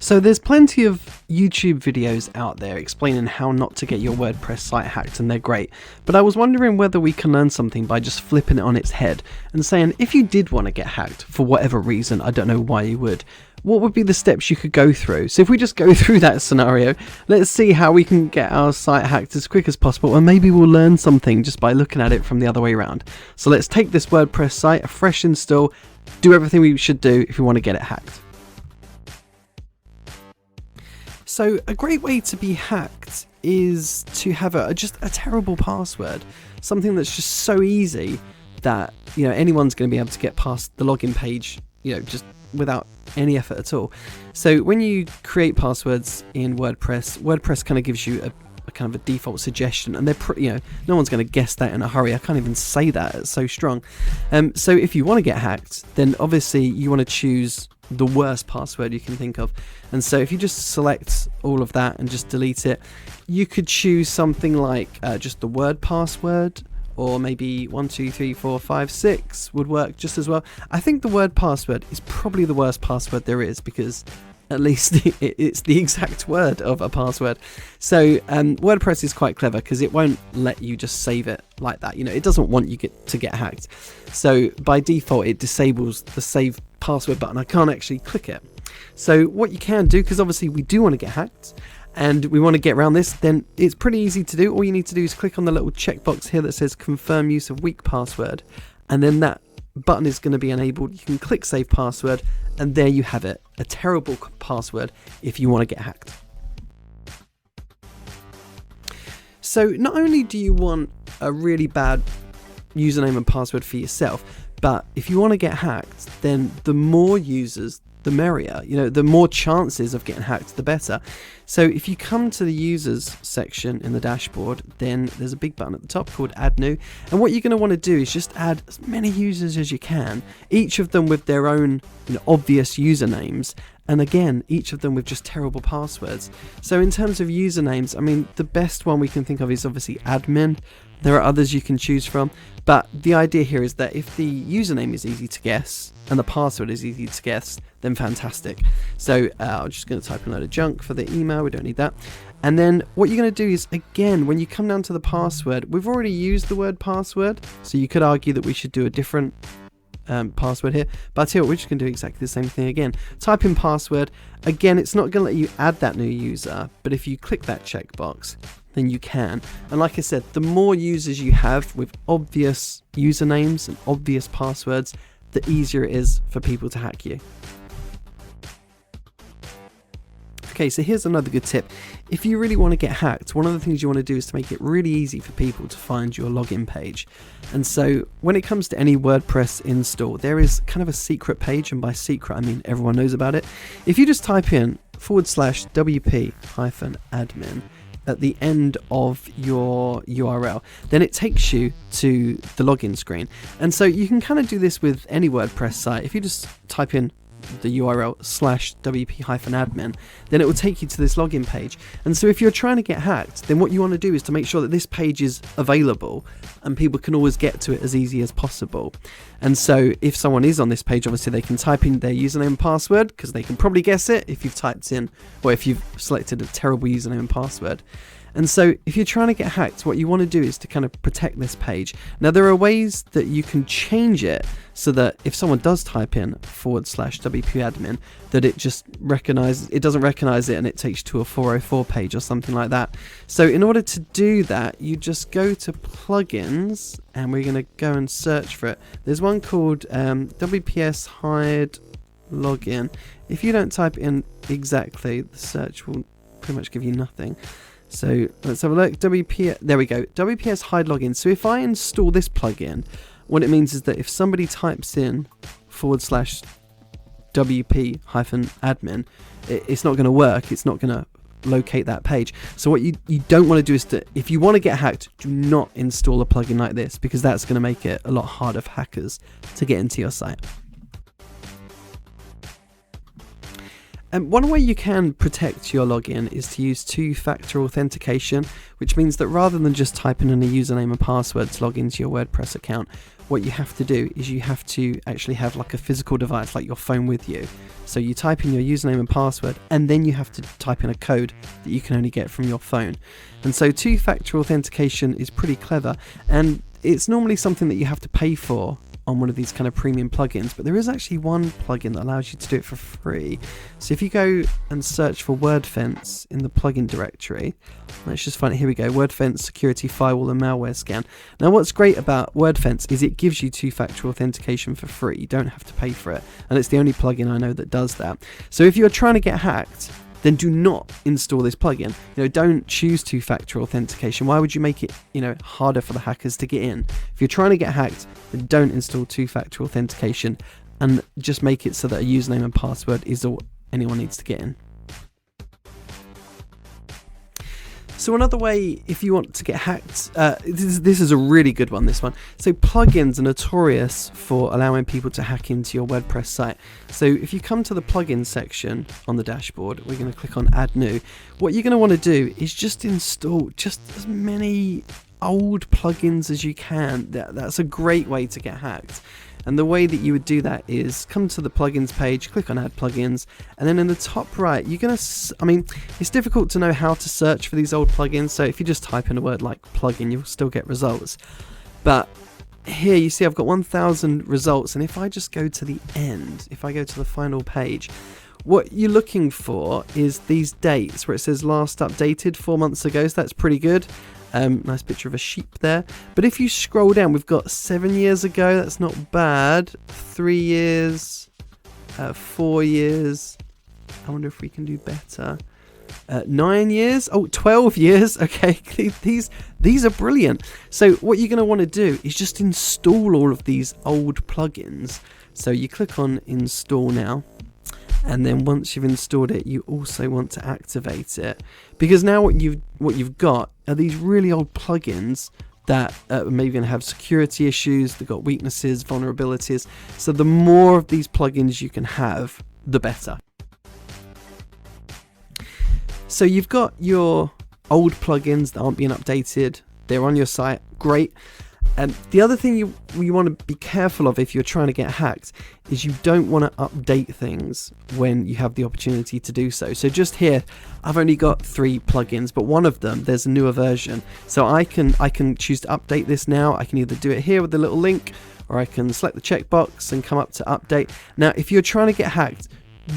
So there's plenty of YouTube videos out there explaining how not to get your WordPress site hacked, and they're great. But I was wondering whether we can learn something by just flipping it on its head and saying, if you did want to get hacked for whatever reason, I don't know why you would, what would be the steps you could go through? So if we just go through that scenario, let's see how we can get our site hacked as quick as possible, and maybe we'll learn something just by looking at it from the other way around. So let's take this WordPress site, a fresh install, do everything we should do if we want to get it hacked. So a great way to be hacked is to have just a terrible password, something that's just so easy that anyone's going to be able to get past the login page, just without any effort at all. So when you create passwords in WordPress kind of gives you a kind of a default suggestion, and they're no one's going to guess that in a hurry. I can't even say that, it's so strong. So if you want to get hacked, then obviously you want to choose the worst password you can think of. And so if you just select all of that and just delete it, you could choose something like just the word password, or maybe 1 2 3 4 5 6 would work just as well. I think the word password is probably the worst password there is, because at least it's the exact word of a password. So WordPress is quite clever because it won't let you just save it like that. It doesn't want you to get hacked. So by default, it disables the save password button. I can't actually click it. So what you can do, because obviously we do want to get hacked and we want to get around this, then it's pretty easy to do. All you need to do is click on the little checkbox here that says confirm use of weak password, and then that button is going to be enabled. You can click save password, and there you have it, a terrible password if you want to get hacked. So not only do you want a really bad username and password for yourself, but if you want to get hacked, then the more users, the merrier. The more chances of getting hacked, the better. So if you come to the users section in the dashboard, then there's a big button at the top called add new, and what you're going to want to do is just add as many users as you can, each of them with their own obvious usernames, and again, each of them with just terrible passwords. So in terms of usernames, I mean, the best one we can think of is obviously admin. There are others you can choose from, but the idea here is that if the username is easy to guess and the password is easy to guess, then fantastic. So I'm just going to type in a load of junk for the email, we don't need that. And then what you're going to do is, again, when you come down to the password, we've already used the word password, so you could argue that we should do a different password here, but I tell you what, we're just going to do exactly the same thing again. Type in password. Again, it's not going to let you add that new user, but if you click that checkbox, then you can. And like I said, the more users you have with obvious usernames and obvious passwords, the easier it is for people to hack you. Okay, so here's another good tip. If you really want to get hacked, one of the things you want to do is to make it really easy for people to find your login page. And so when it comes to any WordPress install, there is kind of a secret page, and by secret I mean everyone knows about it. If you just type in /wp-admin at the end of your URL, then it takes you to the login screen. And so you can kind of do this with any WordPress site. If you just type in the URL /wp-admin, then it will take you to this login page. And so if you're trying to get hacked, then what you want to do is to make sure that this page is available and people can always get to it as easy as possible. And so if someone is on this page, obviously they can type in their username and password, because they can probably guess it if you've typed in, or if you've selected a terrible username and password. And so if you're trying to get hacked, what you want to do is to kind of protect this page. Now there are ways that you can change it so that if someone does type in /wp-admin, that it just doesn't recognize it and it takes you to a 404 page or something like that. So in order to do that, you just go to plugins, and we're going to go and search for it. There's one called WPS hide login. If you don't type in exactly, the search will pretty much give you nothing. So let's have a look. There we go. WPS hide login. So if I install this plugin, what it means is that if somebody types in /wp-admin, it's not going to work. It's not going to locate that page. So what you don't want to do is if you want to get hacked, do not install a plugin like this, because that's going to make it a lot harder for hackers to get into your site. One way you can protect your login is to use two-factor authentication, which means that rather than just typing in a username and password to log into your WordPress account, what you have to do is you have to actually have like a physical device, like your phone with you. So you type in your username and password, and then you have to type in a code that you can only get from your phone. And so two-factor authentication is pretty clever, and it's normally something that you have to pay for on one of these kind of premium plugins, but there is actually one plugin that allows you to do it for free. So if you go and search for WordFence in the plugin directory, let's just find it. Here we go, WordFence security firewall and malware scan. Now what's great about WordFence is it gives you two-factor authentication for free. You don't have to pay for it, and it's the only plugin I know that does that. So if you're trying to get hacked, then do not install this plugin. Don't choose two-factor authentication. Why would you make it, harder for the hackers to get in? If you're trying to get hacked, then don't install two-factor authentication, and just make it so that a username and password is all anyone needs to get in. So another way, if you want to get hacked, this is a really good one, this one. So plugins are notorious for allowing people to hack into your WordPress site. So if you come to the plugins section on the dashboard, we're going to click on add new. What you're going to want to do is just install just as many old plugins as you can. That's a great way to get hacked. And the way that you would do that is come to the plugins page, click on add plugins, and then in the top right, you're going to, it's difficult to know how to search for these old plugins. So if you just type in a word like plugin, you'll still get results. But here you see I've got 1,000 results. And if I just go to the end, if I go to the final page, what you're looking for is these dates where it says last updated 4 months ago. So that's pretty good. Nice picture of a sheep there. But if you scroll down, we've got 7 years ago. That's not bad. 3 years, 4 years. I wonder if we can do better. 9 years. Oh, 12 years. Okay, these are brilliant. So what you're going to want to do is just install all of these old plugins. So you click on install now. And then once you've installed it, you also want to activate it, because now what you've got are these really old plugins that are maybe going to have security issues. They've got weaknesses, vulnerabilities. So the more of these plugins you can have, the better. So you've got your old plugins that aren't being updated. They're on your site. Great. And the other thing you want to be careful of if you're trying to get hacked is you don't want to update things when you have the opportunity to do so. So just here, I've only got 3 plugins, but one of them, there's a newer version. So I can choose to update this now. I can either do it here with the little link, or I can select the checkbox and come up to update. Now, if you're trying to get hacked,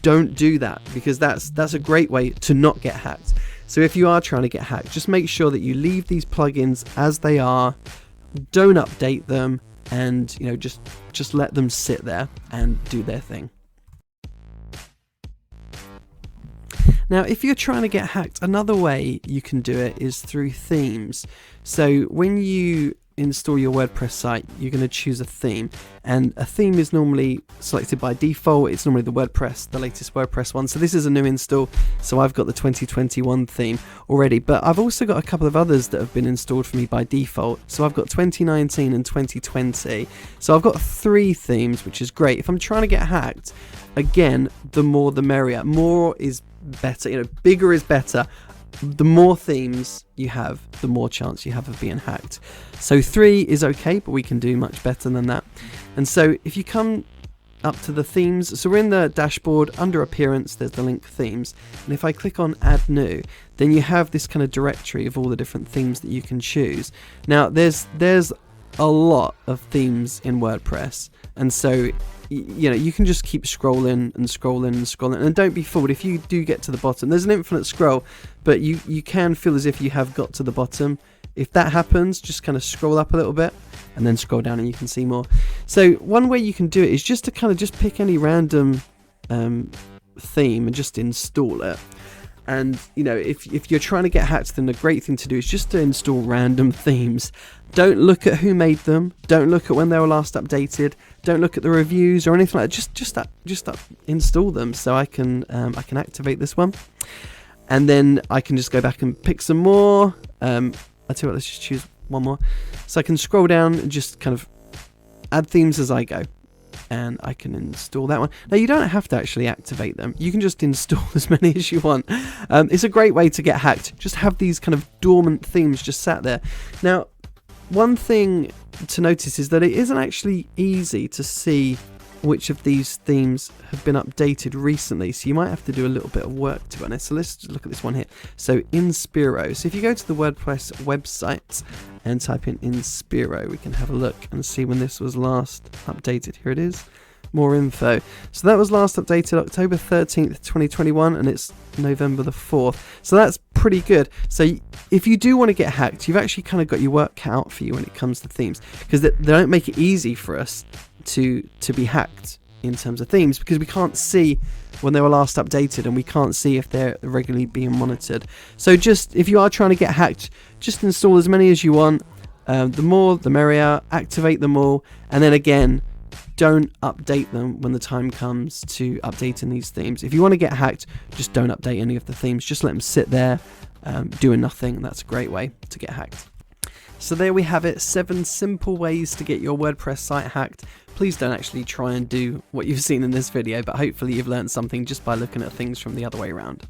don't do that, because that's a great way to not get hacked. So if you are trying to get hacked, just make sure that you leave these plugins as they are. Don't update them, and just let them sit there and do their thing. Now, if you're trying to get hacked, another way you can do it is through themes. So when you install your WordPress site, you're going to choose a theme, and a theme is normally selected by default. It's normally the latest WordPress one. So this is a new install, so I've got the 2021 theme already, but I've also got a couple of others that have been installed for me by default. So I've got 2019 and 2020. So I've got 3 themes, which is great. If I'm trying to get hacked, again, the more the merrier. More is better, bigger is better. The more themes you have, the more chance you have of being hacked. So 3 is okay, but we can do much better than that. And so if you come up to the themes, so we're in the dashboard, under appearance, there's the link themes. And if I click on add new, then you have this kind of directory of all the different themes that you can choose. Now there's a lot of themes in WordPress, and so you can just keep scrolling and scrolling and scrolling, and don't be fooled if you do get to the bottom. There's an infinite scroll, but you can feel as if you have got to the bottom. If that happens, just kind of scroll up a little bit and then scroll down and you can see more. So one way you can do it is just to kind of just pick any random theme and just install it. And if you're trying to get hacked, then the great thing to do is just to install random themes. Don't look at who made them. Don't look at when they were last updated. Don't look at the reviews or anything like that. Just install them. So I can activate this one, and then I can just go back and pick some more. I tell you what, let's just choose one more. So I can scroll down and just kind of add themes as I go. And I can install that one. Now, you don't have to actually activate them. You can just install as many as you want. It's a great way to get hacked. Just have these kind of dormant themes just sat there. Now, one thing to notice is that it isn't actually easy to see which of these themes have been updated recently, so you might have to do a little bit of work to be honest. So let's just look at this one here. So Inspiro. So if you go to the WordPress website and type in Inspiro, we can have a look and see when this was last updated. Here it is. More info. So that was last updated October 13th 2021, and it's November the 4th, so that's pretty good. So if you do want to get hacked, you've actually kind of got your work cut out for you when it comes to themes, because they don't make it easy for us to be hacked in terms of themes, because we can't see when they were last updated and we can't see if they're regularly being monitored. So just if you are trying to get hacked, just install as many as you want. The more the merrier. Activate them all, and then again, don't update them when the time comes to updating these themes. If you want to get hacked, just don't update any of the themes. Just let them sit there doing nothing. That's a great way to get hacked. So there we have it, 7 simple ways to get your WordPress site hacked. Please don't actually try and do what you've seen in this video, but hopefully you've learned something just by looking at things from the other way around.